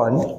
1,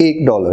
$1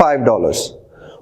$5.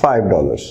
$5,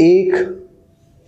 1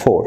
4.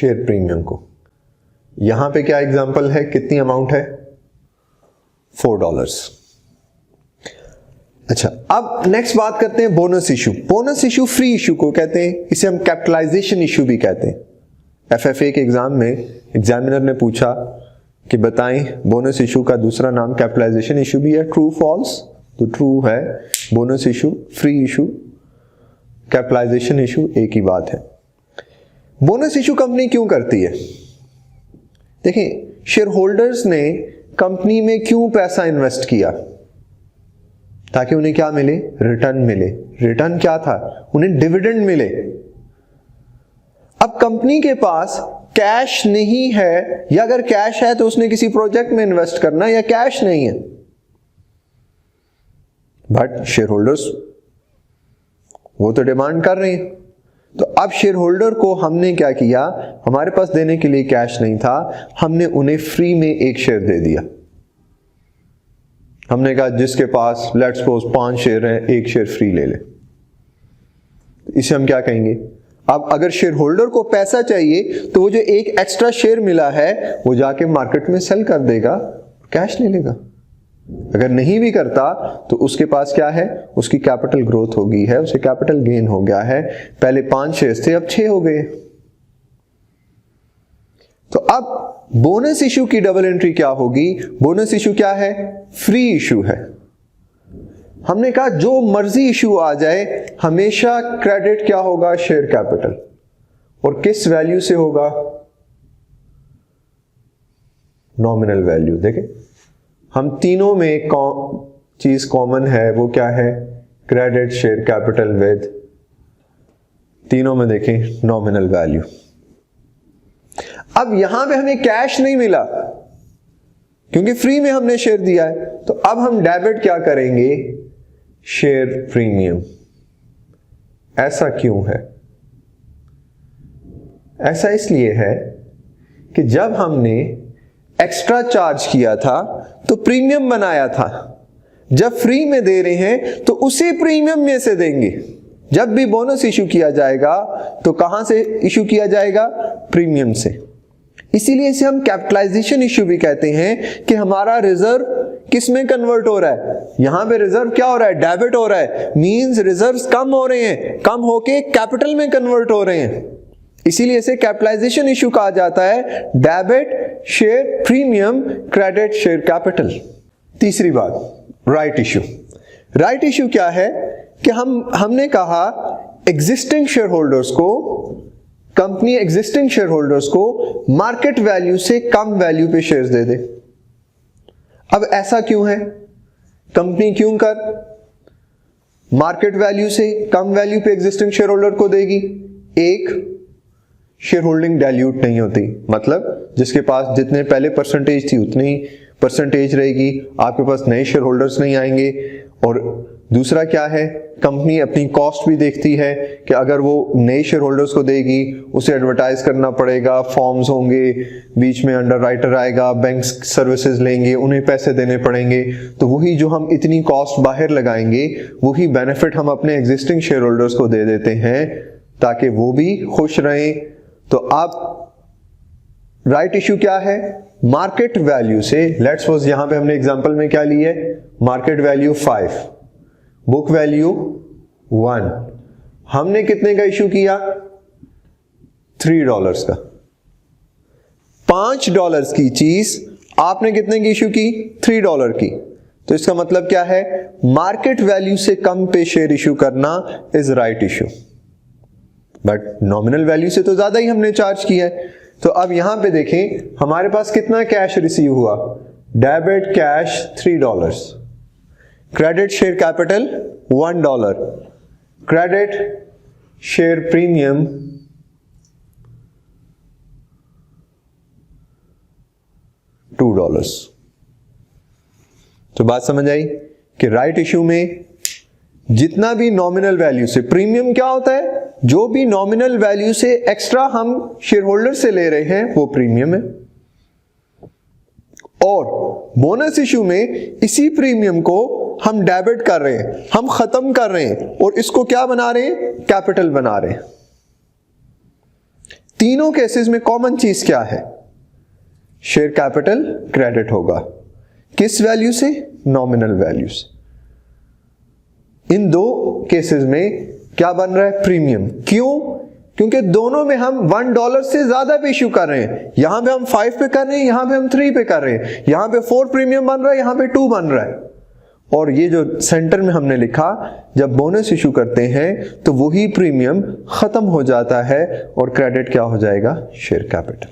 Share premium को। यहां पे क्या एग्जांपल है, कितनी अमाउंट है, $4। अच्छा, अब नेक्स्ट बात करते हैं bonus issue. Bonus issue free issue को कहते हैं, इसे हम कैपिटलाइजेशन इशू भी कहते हैं। FFA के एग्जाम में एग्जामिनर ने पूछा कि बताएं बोनस इशू का दूसरा नाम कैपिटलाइजेशन इशू भी है, ट्रू फॉल्स? तो ट्रू है, bonus issue, free issue, capitalisation issue एक ही बात है। बोनस इशू कंपनी क्यों करती है? देखिए, शेयर होल्डर्स ने कंपनी में क्यों पैसा इन्वेस्ट किया? ताकि उन्हें क्या मिले, रिटर्न मिले। रिटर्न क्या था, उन्हें डिविडेंड मिले। अब कंपनी के पास कैश नहीं है, या अगर कैश है तो उसने किसी प्रोजेक्ट में इन्वेस्ट करना, या कैश नहीं है, बट शेयर होल्डर्स वो तो डिमांड कर रहे हैं। तो अब शेयर होल्डर को हमने क्या किया, हमारे पास देने के लिए कैश नहीं था, हमने उन्हें फ्री में एक शेयर दे दिया। हमने कहा जिसके पास लेट्स सपोज 5 शेयर हैं, एक शेयर फ्री ले ले। इसे हम क्या कहेंगे? अब अगर शेयर होल्डर को पैसा चाहिए तो वो जो एक एक्स्ट्रा शेयर मिला है वो जाके मार्केट में सेल कर देगा, कैश ले लेगा। अगर नहीं भी करता तो उसके पास क्या है, उसकी कैपिटल ग्रोथ हो गई है, उसे कैपिटल गेन हो गया है। पहले 5 शेयर थे, अब 6 हो गए। तो अब बोनस इशू की डबल एंट्री क्या होगी? बोनस इशू क्या है? फ्री इशू है। हमने कहा जो मर्जी इशू आ जाए, हमेशा क्रेडिट क्या होगा, शेयर कैपिटल। और किस वैल्यू से होगा? Nominal value. देखें, हम तीनों में एक चीज कॉमन है, वो क्या है? क्रेडिट शेयर कैपिटल विद, तीनों में देखें नॉमिनल वैल्यू। अब यहां पे हमें कैश नहीं मिला क्योंकि फ्री में हमने शेयर दिया है, तो अब हम डेबिट क्या करेंगे? Share premium. ऐसा क्यों है? ऐसा इसलिए है कि जब हमने एक्स्ट्रा चार्ज किया था तो प्रीमियम बनाया था, जब फ्री में दे रहे हैं तो उसी प्रीमियम में से देंगे। जब भी बोनस इशू किया जाएगा तो कहां से इशू किया जाएगा? प्रीमियम से। इसीलिए इसे हम कैपिटलाइजेशन इशू भी कहते हैं कि हमारा रिजर्व किस में कन्वर्ट हो रहा है? यहां पे रिजर्व क्या हो रहा है? डेबिट हो रहा है। मींस रिजर्व्स कम हो रहे हैं, कम होके कैपिटल में कन्वर्ट हो रहे हैं। इसीलिए इसे कैपिटलाइजेशन इशू कहा जाता है। Debit share premium, credit share capital. तीसरी बात, राइट इशू। राइट इशू क्या है कि हमने कहा एग्जिस्टिंग शेयर होल्डर्स को, कंपनी एग्जिस्टिंग शेयर होल्डर्स को मार्केट वैल्यू से कम वैल्यू पे शेयर्स दे दे। अब ऐसा क्यों है? कंपनी क्यों कर मार्केट वैल्यू से कम वैल्यू पे एग्जिस्टिंग शेयर होल्डर को देगी? एक, शेयर होल्डिंग डाइल्यूट नहीं होती, मतलब जिसके पास जितने पहले परसेंटेज थी उतनी परसेंटेज रहेगी, आपके पास नए शेयर होल्डर्स नहीं आएंगे। और दूसरा क्या है, कंपनी अपनी कॉस्ट भी देखती है कि अगर वो नए शेयर होल्डर्स को देगी, उसे एडवर्टाइज करना पड़ेगा, फॉर्म्स होंगे, बीच में अंडर राइटर आएगा, बैंक सर्विसेज लेंगे, उन्हें पैसे देने पड़ेंगे। तो वही जो हम इतनी कॉस्ट बाहर लगाएंगे, वही बेनिफिट हम अपने एग्जिस्टिंग शेयर होल्डर्स को दे देते हैं ताकि वो भी खुश रहें। तो आप राइट इशू क्या है? मार्केट वैल्यू से, लेट्स सपोज यहां पे हमने एग्जांपल में क्या ली है, मार्केट वैल्यू 5, बुक वैल्यू 1, हमने कितने का इशू किया? $3 का। $5 की चीज आपने कितने की इशू की? $3 की। तो इसका मतलब क्या है? मार्केट वैल्यू से कम पे शेयर इशू करना is right issue, but nominal value से तो ज्यादा ही हमने चार्ज किया है। तो अब यहां पे देखें हमारे पास कितना कैश रिसीव हुआ? Debit cash $3, credit share capital $1, credit share premium $2। तो बात समझ आई कि राइट इशू में जितना भी नॉमिनल वैल्यू से, प्रीमियम क्या होता है? जो भी नॉमिनल वैल्यू से एक्स्ट्रा हम शेयर होल्डर से ले रहे हैं वो प्रीमियम है। और बोनस इशू में इसी प्रीमियम को हम डेबिट कर रहे हैं, हम खत्म कर रहे हैं और इसको क्या बना रहे हैं? कैपिटल बना रहे हैं। तीनों केसेस में कॉमन चीज क्या है? शेयर कैपिटल क्रेडिट होगा। किस वैल्यू से? नॉमिनल वैल्यू से। इन दो केसेस में क्या बन रहा है? प्रीमियम। क्यों? क्योंकि दोनों में हम $1 से ज्यादा पे इश्यू कर रहे हैं। यहां पे हम 5 पे कर रहे हैं, यहां पे हम 3 पे कर रहे हैं। यहां पे 4 प्रीमियम बन रहा है, यहां पे 2 बन रहा है। और ये जो सेंटर में हमने लिखा, जब बोनस इशू करते हैं तो वही प्रीमियम खत्म हो जाता है और क्रेडिट क्या हो जाएगा? Share capital.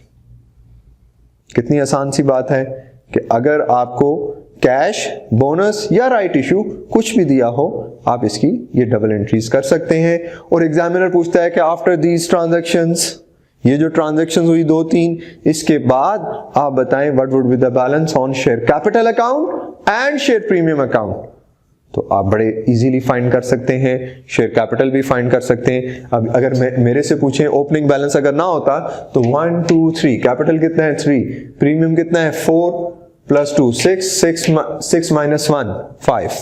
कितनी आसान सी बात है कि अगर आपको कैश, बोनस या राइट इशू कुछ भी दिया हो, आप इसकी ये डबल एंट्रीज कर सकते हैं। और एग्जामिनर पूछता है कि आफ्टर दीज ट्रांजैक्शंस, ये जो ट्रांजैक्शंस हुई 2-3, इसके बाद आप बताएं what would be the balance on share capital account and share premium account. तो आप बड़े इजीली फाइंड कर सकते हैं, शेयर कैपिटल भी फाइंड कर सकते हैं। अब अगर मेरे से पूछें ओपनिंग बैलेंस अगर ना होता तो 1 2 3, कैपिटल कितना है 3, प्रीमियम कितना है 4 + 2 6 - 1 5।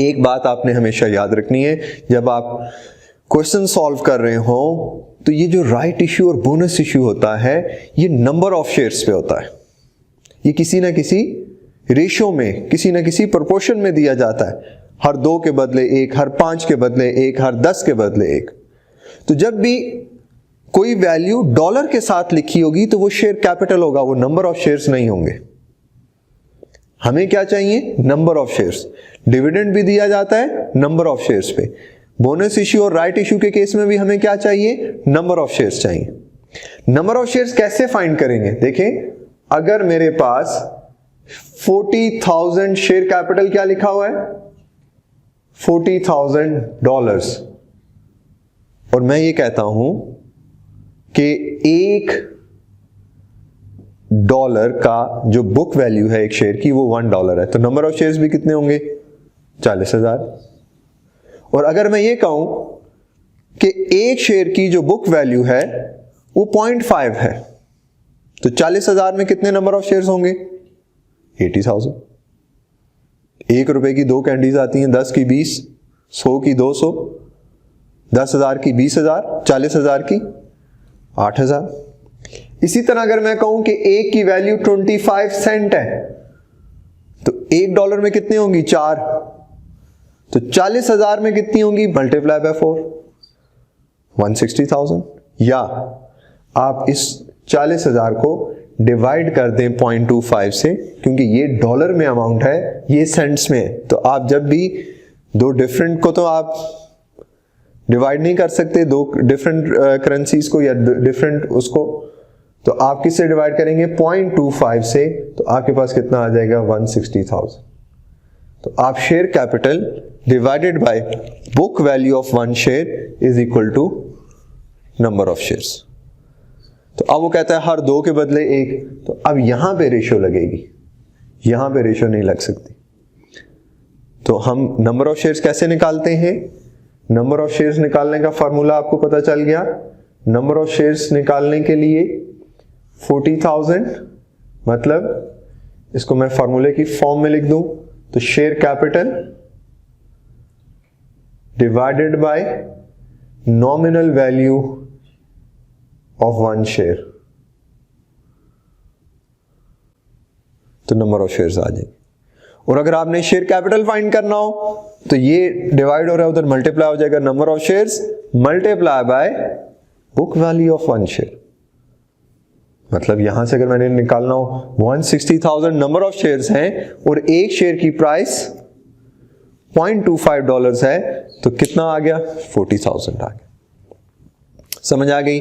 एक बात आपने हमेशा याद रखनी है, जब आप क्वेश्चन सॉल्व कर रहे हो तो ये जो राइट इश्यू और बोनस इश्यू होता है, ये नंबर ऑफ शेयर्स पे होता है। ये किसी ना किसी रेशियो में, किसी ना किसी प्रोपोर्शन में दिया जाता है। हर 2 के बदले 1, हर 5 के बदले 1, हर 10 के बदले 1। तो जब भी कोई वैल्यू डॉलर के साथ लिखी होगी तो वो शेयर कैपिटल होगा, वो नंबर ऑफ शेयर्स नहीं होंगे। हमें क्या चाहिए? Number of shares. डिविडेंड भी दिया जाता है नंबर ऑफ शेयर्स पे। बोनस इश्यू और राइट इश्यू के केस में भी हमें क्या चाहिए? नंबर ऑफ शेयर्स चाहिए। नंबर ऑफ शेयर्स कैसे फाइंड करेंगे? देखें, अगर मेरे पास 40,000 शेयर कैपिटल क्या लिखा हुआ है? $40,000, और मैं ये कहता हूं कि $1 का जो बुक वैल्यू है एक शेयर की वो $1 है, तो नंबर ऑफ शेयर्स भी कितने होंगे? 40,000। और अगर मैं ये कहूं कि एक शेयर की जो बुक वैल्यू है वो 0.5 है, तो 40,000 में कितने नंबर ऑफ शेयर्स होंगे? 80,000। ₹1 की 2 कैंडीज आती हैं, 10 की 20, 100 की 200, 10,000 की 20,000, 40,000 की 8,000। इसी तरह अगर मैं कहूं कि एक की वैल्यू 25 सेंट है, तो $1 में कितने होंगी? 4। तो 40,000 में कितनी होंगी? Multiply by 4, 160,000। या आप इस 40,000 को डिवाइड कर दें 0.25 से, क्योंकि ये डॉलर में अमाउंट है, ये सेंट्स में है। तो आप जब भी दो डिफरेंट को तो आप डिवाइड नहीं कर सकते, दो डिफरेंट करेंसीज को या डिफरेंट उसको, तो आप किससे डिवाइड करेंगे? 0.25 से। तो आपके पास कितना आ जाएगा? 160,000। तो आप share capital divided by book value of 1 share is equal to number of shares. तो अब वो कहता है हर 2 के बदले 1, तो अब यहां पे रेशियो लगेगी, यहां पे रेशियो नहीं लग सकती। तो हम नंबर ऑफ शेयर्स कैसे निकालते हैं? नंबर ऑफ शेयर्स निकालने का फॉर्मूला आपको पता चल गया। नंबर ऑफ शेयर्स निकालने के लिए 40,000, मतलब इसको मैं फॉर्मूले की फॉर्म में लिख दूं तो share capital divided bye nominal value of 1 share, तो नंबर ऑफ शेयर्स आ जाएंगे। और अगर आपने शेयर कैपिटल फाइंड करना हो तो ये डिवाइड हो रहा है, उधर मल्टीप्लाई हो जाएगा number of shares multiply by book value of 1 share. मतलब यहां से अगर मैंने निकालना हो 160,000 नंबर ऑफ शेयर्स हैं और एक शेयर की प्राइस $0.25 है, तो कितना आ गया? 40,000 आ गया। समझ आ गई?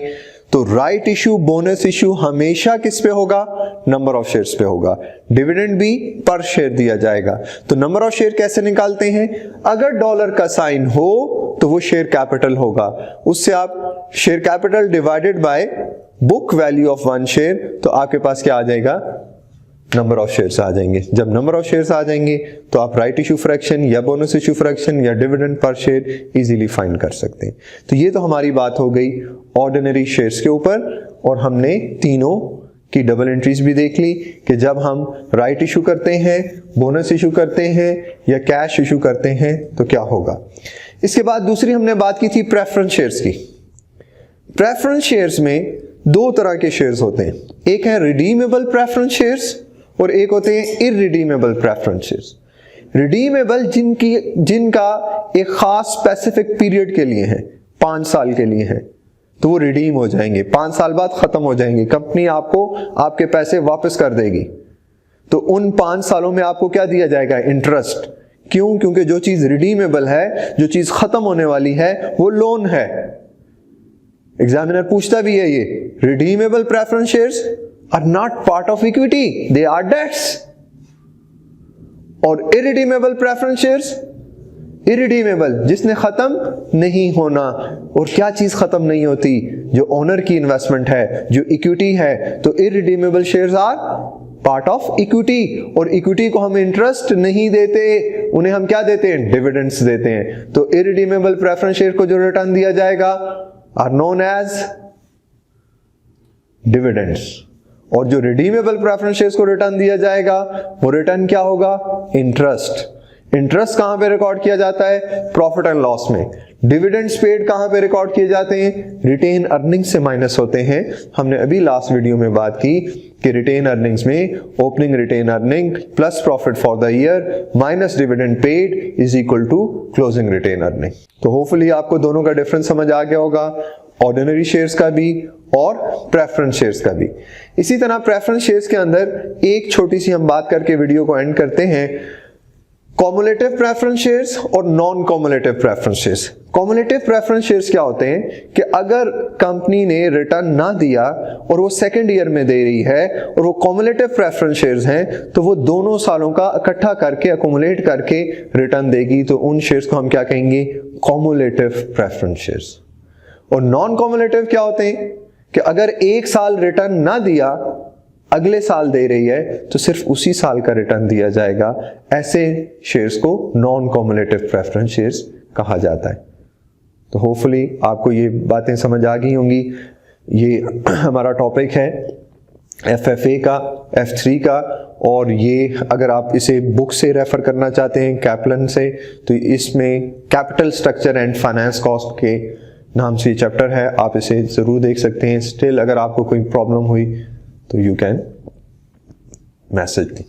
तो राइट इशू, बोनस इशू हमेशा किस पे होगा? नंबर ऑफ शेयर्स पे होगा। डिविडेंड भी पर शेयर दिया जाएगा। तो नंबर ऑफ शेयर कैसे निकालते हैं? अगर डॉलर का साइन हो तो वो शेयर कैपिटल होगा, उससे आप share capital divided by book value of 1 share, तो आपके पास क्या आ जाएगा? नंबर ऑफ शेयर्स आ जाएंगे। जब नंबर ऑफ शेयर्स आ जाएंगे तो आप राइट इशू फ्रैक्शन या बोनस इशू फ्रैक्शन या dividend per share easily find कर सकते हैं। तो ये तो हमारी बात हो गई ऑर्डिनरी शेयर्स के ऊपर, और हमने तीनों की डबल एंट्रीज भी देख ली कि जब हम राइट इशू करते हैं, बोनस इशू करते हैं या कैश इशू करते हैं तो क्या होगा। इसके बाद दूसरी हमने बात की थी प्रेफरेंस शेयर्स की। प्रेफरेंस शेयर्स में दो तरह के शेयर्स होते हैं, एक है रिडीमेबल प्रेफरेंस शेयर्स और एक होते हैं इररिडीमेबल प्रेफरेंस शेयर्स। रिडीमेबल जिनका एक खास स्पेसिफिक पीरियड के लिए है, 5 साल के लिए है, तो वो रिडीम हो जाएंगे, 5 साल बाद खत्म हो जाएंगे, कंपनी आपको आपके पैसे वापस कर देगी। तो उन 5 सालों में आपको क्या दिया जाएगा? इंटरेस्ट। क्यों? क्योंकि जो चीज रिडीमेबल है, जो चीज खत्म होने वाली है, वो लोन है। एग्जामिनर पूछता भी है ये, redeemable preference shares are not part of equity, they are debts. और इररिडीमेबल प्रेफरेंस शेयर्स, इररिडीमेबल जिसने खत्म नहीं होना। और क्या चीज खत्म नहीं होती? जो ओनर की इन्वेस्टमेंट है, जो इक्विटी है। तो irredeemable shares are part of equity, और इक्विटी को हम इंटरेस्ट नहीं देते, उन्हें हम क्या देते हैं? डिविडेंड्स देते हैं। तो इररिडीमेबल प्रेफरेंस शेयर को जो रिटर्न दिया जाएगा आर नोन एज डिविडेंड्स, और जो रिडीमेबल प्रेफरेंस शेयर्स को रिटर्न दिया जाएगा वो रिटर्न क्या होगा? इंटरेस्ट। इंटरेस्ट कहां पे रिकॉर्ड किया जाता है? प्रॉफिट एंड लॉस में। डिविडेंड्स पेड कहां पे रिकॉर्ड किए जाते हैं? रिटेन अर्निंग से माइनस होते हैं। हमने अभी लास्ट वीडियो में बात की कि रिटेन अर्निंग्स में opening retain earning plus profit for the year minus dividend paid is equal to closing retain earning. तो होपफुली आपको दोनों का डिफरेंस समझ आ गया होगा, ऑर्डिनरी शेयर्स का भी और प्रेफरेंस शेयर्स का भी। इसी तरह प्रेफरेंस शेयर्स के अंदर एक छोटी सी हम बात करके वीडियो को एंड करते हैं, कॉमुलेटिव प्रेफरेंस शेयर्स और non cumulative preference shares. Cumulative preference shares क्या होते हैं कि अगर कंपनी ने रिटर्न ना दिया और वो सेकंड ईयर में दे रही है और वो कॉमुलेटिव प्रेफरेंस शेयर्स हैं, तो वो दोनों सालों का इकट्ठा करके अकोमुलेट करके रिटर्न देगी। तो उन शेयर्स को हम क्या कहेंगे? Cumulative preference shares. और नॉन कॉमुलेटिव क्या होते हैं कि अगर एक साल रिटर्न ना दिया, अगले साल दे रही है, तो सिर्फ उसी साल का रिटर्न दिया जाएगा। ऐसे शेयर्स को नॉन कॉमुलेटिव प्रेफरेंस शेयर्स कहा जाता है। तो होपफुली आपको ये बातें समझ आ गई होंगी। ये हमारा टॉपिक है FFA का, F3 का, और ये अगर आप इसे बुक से रेफर करना चाहते हैं कैपलन से, तो इसमें capital structure and finance cost के नाम से चैप्टर है, आप इसे जरूर देख सकते हैं। स्टिल अगर आपको कोई प्रॉब्लम हुई तो यू कैन मैसेज मी।